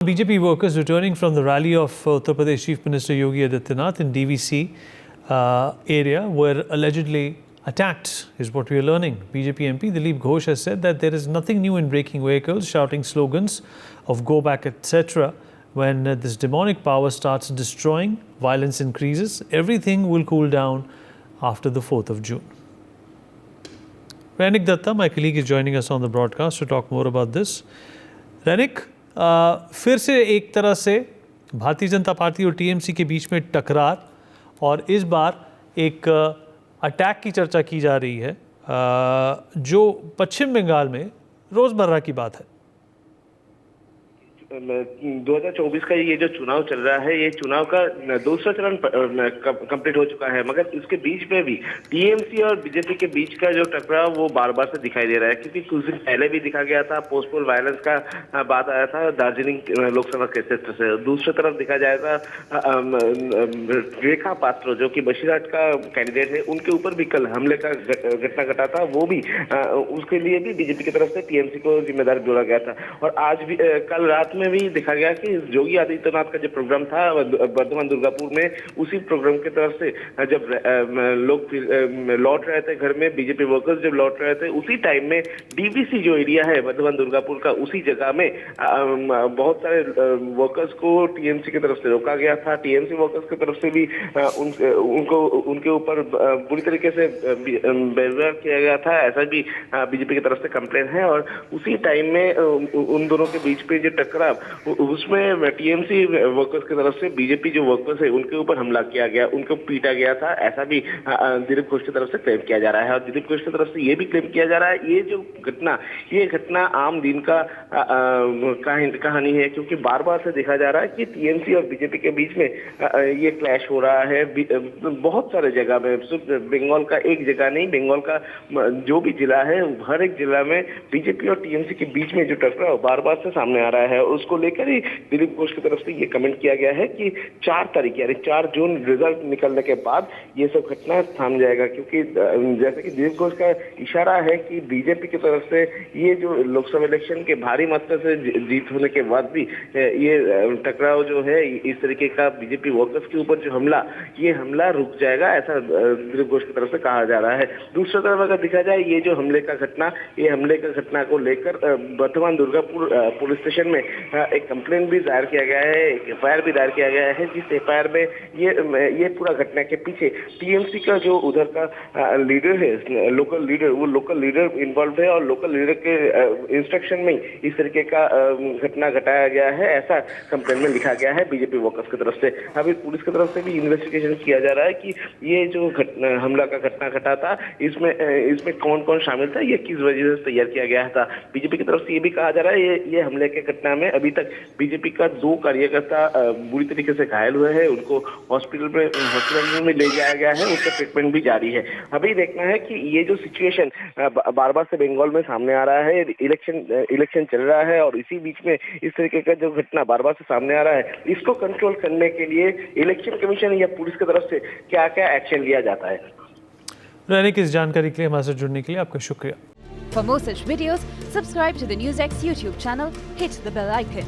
BJP workers returning from the rally of Uttar Pradesh Chief Minister Yogi Adityanath in DVC area were allegedly attacked, is what we are learning. BJP MP Dilip Ghosh has said that there is nothing new in breaking vehicles, shouting slogans of go back, etc. When this demonic power starts destroying, violence increases, everything will cool down after the 4th of June. Rainik Datta, my colleague, is joining us on the broadcast to talk more about this. Rainik, फिर से एक तरह से Bharatiya Janata party और TMC के बीच में टकरार और इस बार एक अटैक की चर्चा की जा रही है जो पश्चिम बंगाल में रोजमर्रा की बात है। 2024 का ये जो चुनाव चल रहा है, ये चुनाव का दूसरा चरण कंप्लीट हो चुका है, मगर इसके बीच में भी टीएमसी और बीजेपी के बीच का जो टकराव वो बार बार से दिखाई दे रहा है, क्योंकि कुछ दिन पहले भी दिखा गया था, पोस्टपोल वायलेंस का बात आया था दार्जिलिंग लोकसभा के क्षेत्र से। दूसरी तरफ देखा जाएगा रेखा पात्र जो कि बशीरहाट का कैंडिडेट है, उनके ऊपर भी कल हमले का घटना घटा था, वो भी उसके लिए भी बीजेपी की तरफ से टीएमसी को जिम्मेदार जोड़ा गया था। और आज भी कल रात में भी देखा गया कि योगी आदित्यनाथ का जो प्रोग्राम था वर्धमान दुर्गापुर में, उसी प्रोग्राम की तरफ से जब लोग लौट रहे थे घर में, बीजेपी वर्कर्स जब लौट रहे थे, उसी टाइम में डीवीसी जो एरिया है वर्धमान दुर्गापुर का, उसी जगह में बहुत सारे वर्कर्स को टीएमसी की तरफ से रोका गया था। टीएमसी वर्कर्स की तरफ से भी उनके ऊपर बुरी तरीके से व्यवहार किया गया था, ऐसा भी बीजेपी की तरफ से कंप्लेन है। और उसी टाइम में उन दोनों के बीच पे जो टकराव, उसमें टीएमसी वर्कर्स की तरफ से बीजेपी जो वर्कर्स है उनके ऊपर हमला किया गया, उनको पीटा गया था, ऐसा भी दिलीप घोष की तरफ से क्लेम किया जा रहा है। और दिलीप घोष की तरफ से ये भी क्लेम किया जा रहा है ये घटना आम दिन का कहानी है, क्योंकि बार बार से देखा जा रहा है कि टीएमसी और बीजेपी के बीच में ये क्लैश हो रहा है बहुत सारे जगह में। सिर्फ बंगाल का एक जगह नहीं, बंगाल का जो भी जिला है, हर एक जिला में बीजेपी और टीएमसी के बीच में जो टकराव बार बार से सामने आ रहा है। उसको लेकर ही दिलीप घोष की तरफ से ये कमेंट किया गया है कि 4 तारीख यानी 4 जून रिजल्ट निकलने के बाद ये सब घटना थम जाएगा, क्योंकि जैसे कि दिलीप घोष का इशारा है कि बीजेपी की तरफ से ये जो लोकसभा इलेक्शन के भारी मात्रा से जीत होने के बाद भी ये टकराव जो है, इस तरीके का बीजेपी वर्कर्स के ऊपर जो ये हमला रुक जाएगा, ऐसा दिलीप घोष की तरफ से कहा जा रहा है। दूसरी तरफ अगर देखा जाए, ये जो हमले का घटना को लेकर वर्धमान दुर्गापुर पुलिस स्टेशन में एक कंप्लेंट भी दायर किया गया है, एक एफआईआर भी दायर किया गया है, जिस एफआईआर में ये पूरा घटना के पीछे टीएमसी का जो उधर का लीडर है, लोकल लीडर इन्वॉल्व है और लोकल लीडर के इंस्ट्रक्शन में इस तरीके का घटना घटाया गया है, ऐसा कंप्लेंट में लिखा गया है बीजेपी वर्कर्स की तरफ से। अभी पुलिस की तरफ से भी इन्वेस्टिगेशन किया जा रहा है कि ये जो हमला का घटना घटा था, इसमें कौन कौन शामिल था, ये किस वजह से तैयार किया गया था। बीजेपी की तरफ से ये भी कहा जा रहा है ये हमले के घटना में अभी तक बीजेपी का 2 कार्यकर्ता बुरी तरीके से घायल हुए हैं, उनको हॉस्पिटल में ले जाया गया है, उसका ट्रीटमेंट भी जारी है। अभी देखना है कि ये जो सिचुएशन बार बार से बंगाल में सामने आ रहा है, इलेक्शन चल रहा है और इसी बीच में इस तरीके का जो घटना बार बार से सामने आ रहा है, इसको कंट्रोल करने के लिए इलेक्शन कमीशन या पुलिस की तरफ से क्या क्या एक्शन लिया जाता है। रैनिक, इस जानकारी के लिए हमारे साथ जुड़ने के लिए आपका शुक्रिया। For more such videos, subscribe to the NewsX YouTube channel, hit the bell icon.